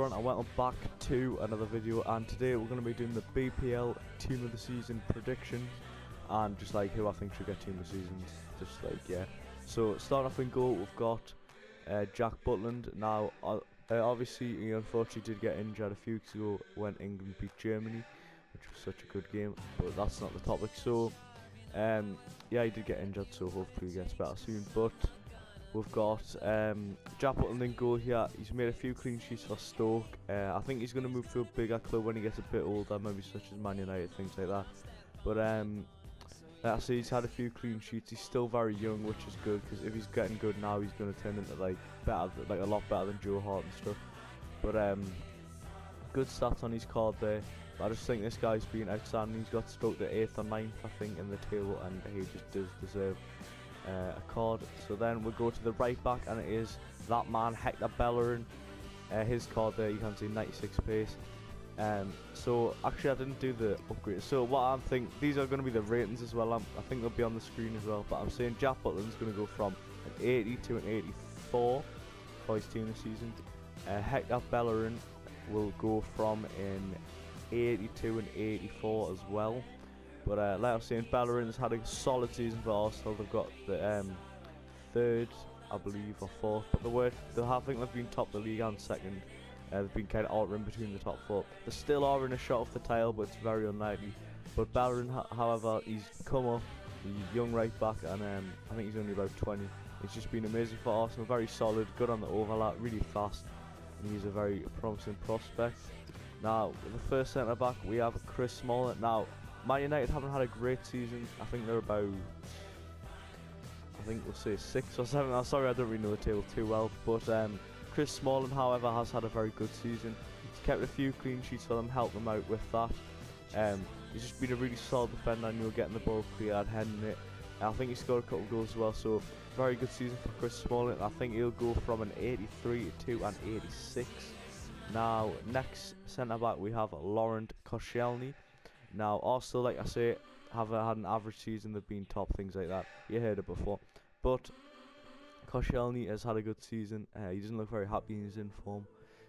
everyone, and welcome back to another video. And today we're going to be doing the BPL Team of the Season predictions and just like who I think should get Team of the Season. Just like, yeah. So starting off in goal, we've got Jack Butland. Now obviously he unfortunately did get injured a few weeks ago when England beat Germany, which was such a good game, but that's not the topic. So yeah, he did get injured, so hopefully he gets better soon. But we've got Jack Butland in goal here. He's made a few clean sheets for Stoke. I think he's going to move to a bigger club when he gets a bit older, maybe such as Man United, things like that. But like I say, he's had a few clean sheets. He's still very young, which is good, because if he's getting good now, he's going to turn into like a lot better than Joe Hart and stuff. But good stats on his card there. But I just think this guy's been outstanding. He's got Stoke to 8th or 9th, I think, in the table, and he just does deserve a card. So then we'll go to the right back, and it is that man Hector Bellerin. His card there, you can see 96 pace. So actually I didn't do the upgrade. So what I'm thinking, these are going to be the ratings as well. I think they'll be on the screen as well. But I'm saying Jack Butland's going to go from an 80 to an 84 for his team this season. Hector Bellerin will go from an 80 to an 84 as well. But like I was saying, Bellerin's had a solid season for Arsenal. They've got the third, I believe, or fourth. But I think they've been top of the league and second. They've been kind of altering between the top four. They still are in a shot off the title, but it's very unlikely. But Bellerin, however, he's come up. He's a young right back, and I think he's only about 20. He's just been amazing for Arsenal. Very solid, good on the overlap, really fast, and he's a very promising prospect. Now, the first centre back, we have Chris Smalling. Now, Man United haven't had a great season. I think they're about, I think we'll say 6 or 7. I'm sorry, I don't really know the table too well. But Chris Smalling, however, has had a very good season. He's kept a few clean sheets for them, helped them out with that. He's just been a really solid defender, and you're getting the ball cleared, heading it. I think he scored a couple of goals as well, so very good season for Chris Smalling. I think he'll go from an 83 to an 86. Now, next centre back we have Laurent Koscielny. Now, Arsenal, like I say, have had an average season. They've been top, things like that. You heard it before. But Koscielny has had a good season. He doesn't look very happy in his inform.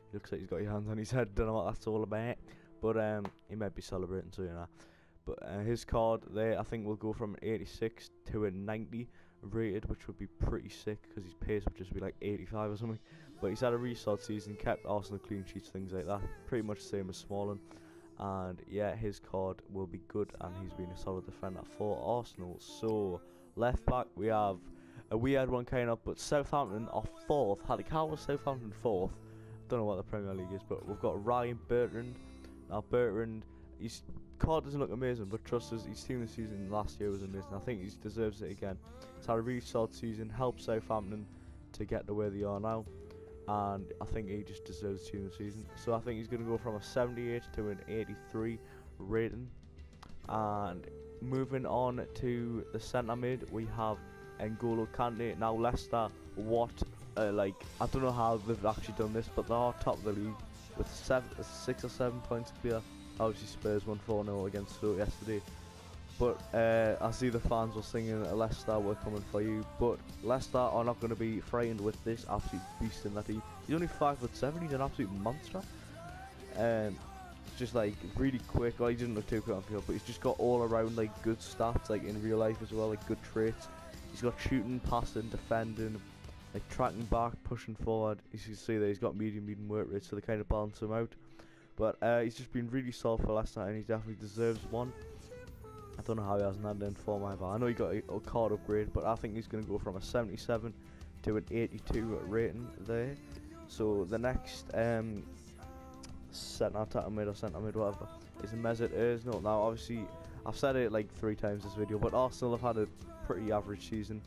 He looks like he's got his hands on his head. Don't know what that's all about. But he might be celebrating, so you know. But his card there, I think, will go from an 86 to a 90 rated, which would be pretty sick, because his pace would just be like 85 or something. But he's had a really solid season, kept Arsenal clean sheets, things like that. Pretty much the same as Smalling. And yeah, his card will be good, and he's been a solid defender for Arsenal. So left back, we have a weird one kind of, but Southampton are 4th. How was Southampton 4th? Don't know what the Premier League is, but we've got Ryan Bertrand. Now Bertrand, his card doesn't look amazing, but trust us, his team this season last year was amazing. I think he deserves it again. He's had a really solid season, helped Southampton to get to where they are now, and I think he just deserves team of the season. So I think he's going to go from a 78 to an 83 rating. And moving on to the centre mid, we have N'Golo Kante. Now Leicester, like, I don't know how they've actually done this, but they are top of the league with 6 or 7 points clear. Obviously Spurs won 4-0 against Stoke yesterday. But I see the fans were singing Leicester, we're coming for you. But Leicester are not going to be frightened with this absolute beast in that he's only 5'7", he's an absolute monster. It's just like really quick. Well, he didn't look too quick on field, but he's just got all around like good stats, like in real life as well, like good traits. He's got shooting, passing, defending, like tracking back, pushing forward. You can see that he's got medium work rate, so they kind of balance him out. But he's just been really solid for Leicester, and he definitely deserves one. I don't know how he hasn't had an inform either. I know he got a card upgrade, but I think he's going to go from a 77 to an 82 rating there. So the next centre mid, whatever, is Mesut Ozil. Now obviously I've said it like 3 times this video, but Arsenal have had a pretty average season.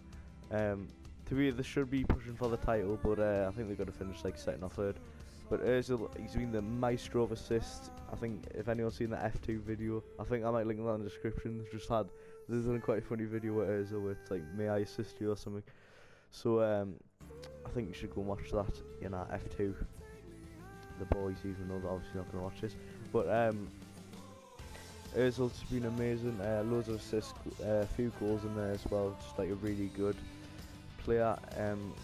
They should be pushing for the title, but I think they've got to finish like 2nd or 3rd. But Ozil, he's been the maestro of assists. I think if anyone's seen the F2 video, I think I might link that in the description. There's been quite a funny video with Ozil where it's like, may I assist you or something. So I think you should go and watch that, you know, F2. The boys, even though they're obviously not going to watch this. But Ozil's been amazing. Loads of assists, a few goals in there as well. Just like a really good player.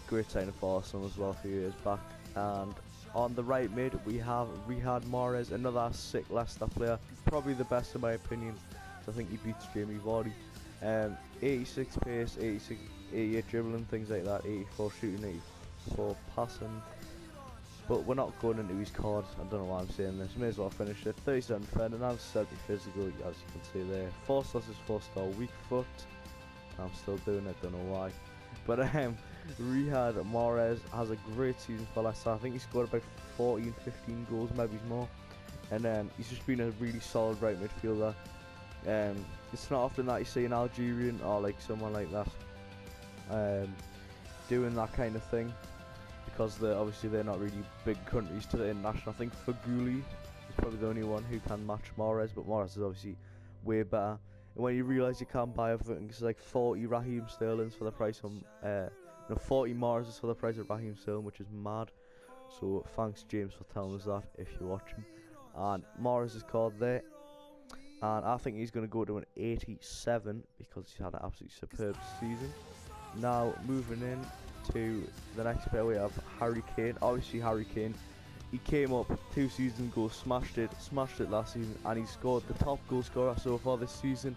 Great signing for Arsenal as well a few years back. And On the right mid, we have Riyad Mahrez, another sick Leicester player, probably the best in my opinion. So I think he beats Jamie Vardy. 86 pace, 88 dribbling, things like that, 84 shooting, 84 passing. But we're not going into his cards. I don't know why I'm saying this. May as well finish it. 37 defending and 70 physical, as you can see there. 4 stars is 4 star weak foot. I'm still doing it, don't know why. But Riyad Mahrez has a great season for Leicester. I think he scored about 14, 15 goals, maybe more. And he's just been a really solid right midfielder. It's not often that you see an Algerian or like someone like that doing that kind of thing, because obviously they're not really big countries to the international. I think Faguli is probably the only one who can match Mahrez, but Mahrez is obviously way better. And when you realise you can't buy everything, it's like 40 Raheem Sterlings for the price of 40 Mahrez for the price of Raheem Sterling, which is mad. So thanks James for telling us that if you're watching. And Mahrez is called there, and I think he's going to go to an 87 because he's had an absolutely superb season. Now moving in to the next player, we have Harry Kane. Obviously Harry Kane, he came up 2 seasons ago, smashed it last season, and he scored the top goal scorer so far this season.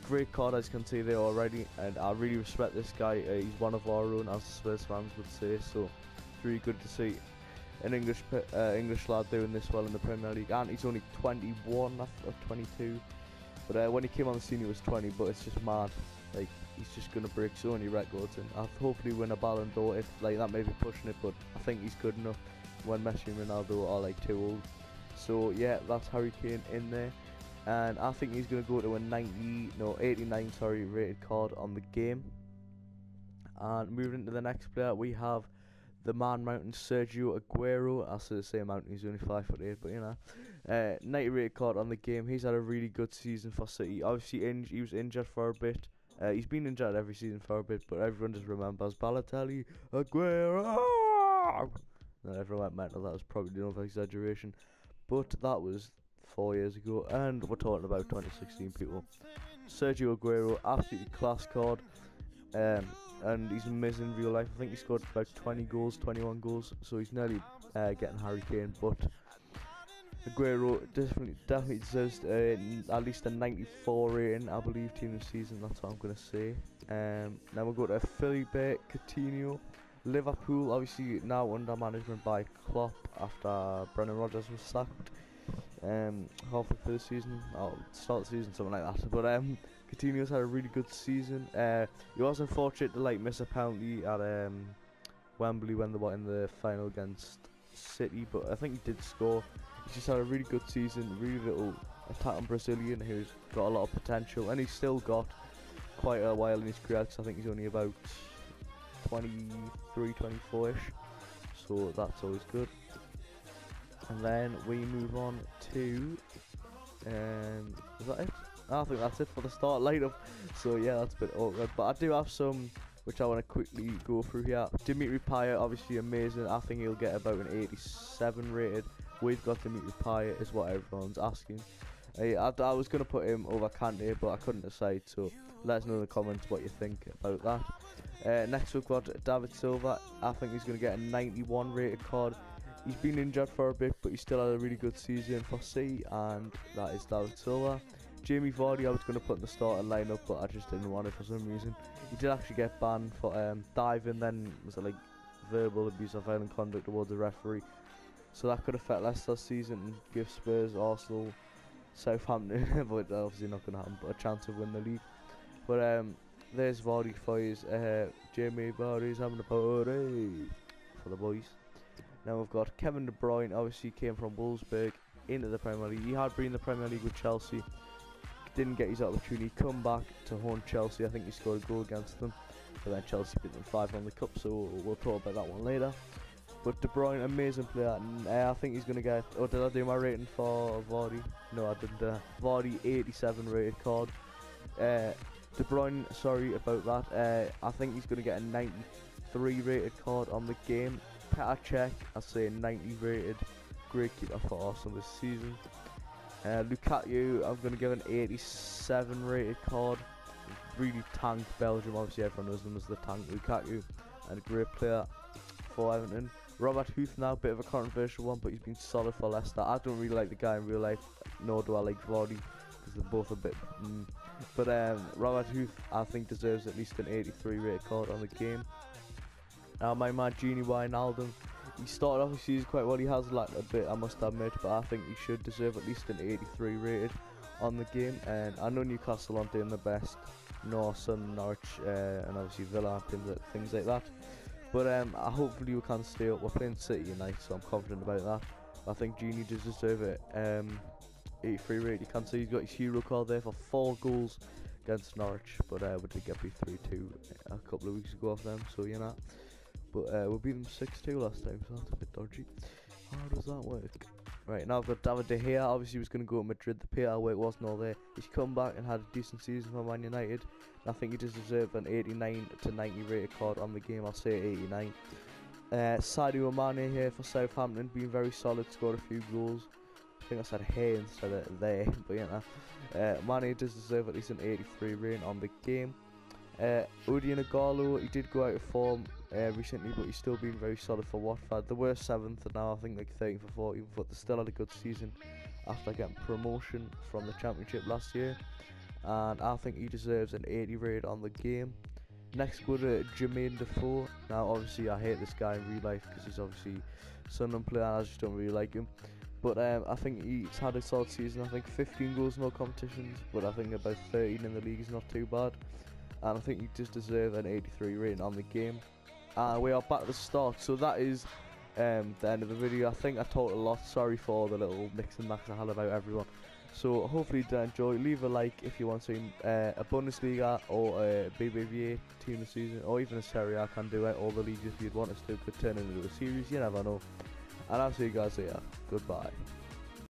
Great card, as you can see there already, and I really respect this guy. He's one of our own, as the Spurs fans would say, so it's really good to see an English lad doing this well in the Premier League. And he's only 21 or 22, but when he came on the scene he was 20. But it's just mad, like he's just going to break so many records, and I'll hopefully win a Ballon d'Or. If like that may be pushing it, but I think he's good enough when Messi and Ronaldo are like too old. So yeah, that's Harry Kane in there, and I think he's going to go to a 89 rated card on the game. And moving into the next player, we have the Man Mountain, Sergio Aguero. I say the same mountain, he's only 5'8", but you know, 90 rated card on the game. He's had a really good season for City. Obviously he was injured for a bit. He's been injured every season for a bit, but everyone just remembers Balotelli, Aguero. And everyone went mental. That was probably enough exaggeration, but that was 4 years ago, and we're talking about 2016, people. Sergio Aguero, absolutely class card. And he's amazing in real life. I think he scored about 20 goals, 21 goals, so he's nearly getting Harry Kane. But Aguero definitely deserves at least a 94 rating, I believe, team of the season. That's what I'm going to say. Now we'll go to Felipe Coutinho. Liverpool, obviously now under management by Klopp after Brendan Rodgers was sacked halfway through the season, or start of the season, something like that. But Coutinho's had a really good season. He was unfortunate to like miss a penalty at Wembley when they were in the final against City, but I think he did score. He's just had a really good season, really little attacking Brazilian who's got a lot of potential, and he's still got quite a while in his career, because I think he's only about 23, 24ish, so that's always good. And then we move on to is that it? I think that's it for the start lineup. So yeah, that's a bit awkward, but I do have some which I want to quickly go through here. Dimitri Payet, obviously amazing. I think he'll get about an 87 rated. We've got Dimitri Payet, is what everyone's asking. I was going to put him over Kante, but I couldn't decide, so let us know in the comments what you think about that. Next we've got David Silva. I think he's going to get a 91 rated card. He's been injured for a bit, but he still had a really good season for City, and that is David Silva. Jamie Vardy I was going to put in the starting lineup, but I just didn't want it for some reason. He did actually get banned for diving, then was it like verbal abuse or violent conduct towards the referee, so that could affect Leicester's season and give Spurs, Arsenal, Southampton, but obviously not going to happen, but a chance of winning the league. But there's Vardy for you. Jamie Vardy's having a party for the boys. Now we've got Kevin De Bruyne. Obviously came from Wolfsburg into the Premier League. He had been in the Premier League with Chelsea, didn't get his opportunity, come back to haunt Chelsea. I think he scored a goal against them, but then Chelsea beat them 5 on the cup, so we'll talk about that one later. But De Bruyne, amazing player, and I think he's going to get... Oh, did I do my rating for Vardy? No, I didn't. Vardy, 87 rated card. De Bruyne, sorry about that. I think he's going to get a 93 rated card on the game. Petr Cech, I say 90 rated. Great keeper for Arsenal this season. Lukaku, I'm going to give an 87 rated card. Really tanked Belgium. Obviously everyone knows them as the tank Lukaku, and a great player for Everton. Robert Huth now, bit of a controversial one, but he's been solid for Leicester. I don't really like the guy in real life, nor do I like Vardy, because they're both a bit But Robert Huth, I think, deserves at least an 83 rated card on the game. Now my man Genie Wijnaldum, he started off the season quite well. He has lacked a bit, I must admit, but I think he should deserve at least an 83 rated on the game. And I know Newcastle aren't doing the best, nor Sun, Norwich, and obviously Villa, things like that. But hopefully we can stay up. We're playing City tonight, so I'm confident about that. I think Genie does deserve it. 83 rated. You can see he's got his hero card there for 4 goals against Norwich, but we did get beat 3-2 a couple of weeks ago off them, so you know. But we beat them 6-2 last time, so that's a bit dodgy. How does that work? Right, now I've got David De Gea. Obviously he was going to go to Madrid. The PL work wasn't all there. He's come back and had a decent season for Man United. I think he does deserve an 89 to 90 rated card on the game. I'll say 89. Sadio Mane here for Southampton, being very solid, scored a few goals. I think I said here instead of there, but you know. Mane does deserve at least an 83 rating on the game. Odion Ighalo, he did go out of form recently, but he's still been very solid for Watford. They were 7th now, I think like 13 for 14, but they still had a good season after getting promotion from the Championship last year. And I think he deserves an 80 rated on the game. Next go to Jermaine Defoe. Now obviously I hate this guy in real life because he's obviously a Sunderland player and I just don't really like him. But I think he's had a solid season. I think 15 goals in all competitions, but I think about 13 in the league is not too bad. And I think he does deserve an 83 rating on the game. We are back at the start, so that is the end of the video. I think I talked a lot. Sorry for all the little mix and match I had about everyone. So hopefully you did enjoy. Leave a like if you want to see a Bundesliga or a BBVA team of the season, or even a Serie A. Can do it. All the leagues if you'd want us to could turn into a series. You never know. And I'll see you guys later. Goodbye.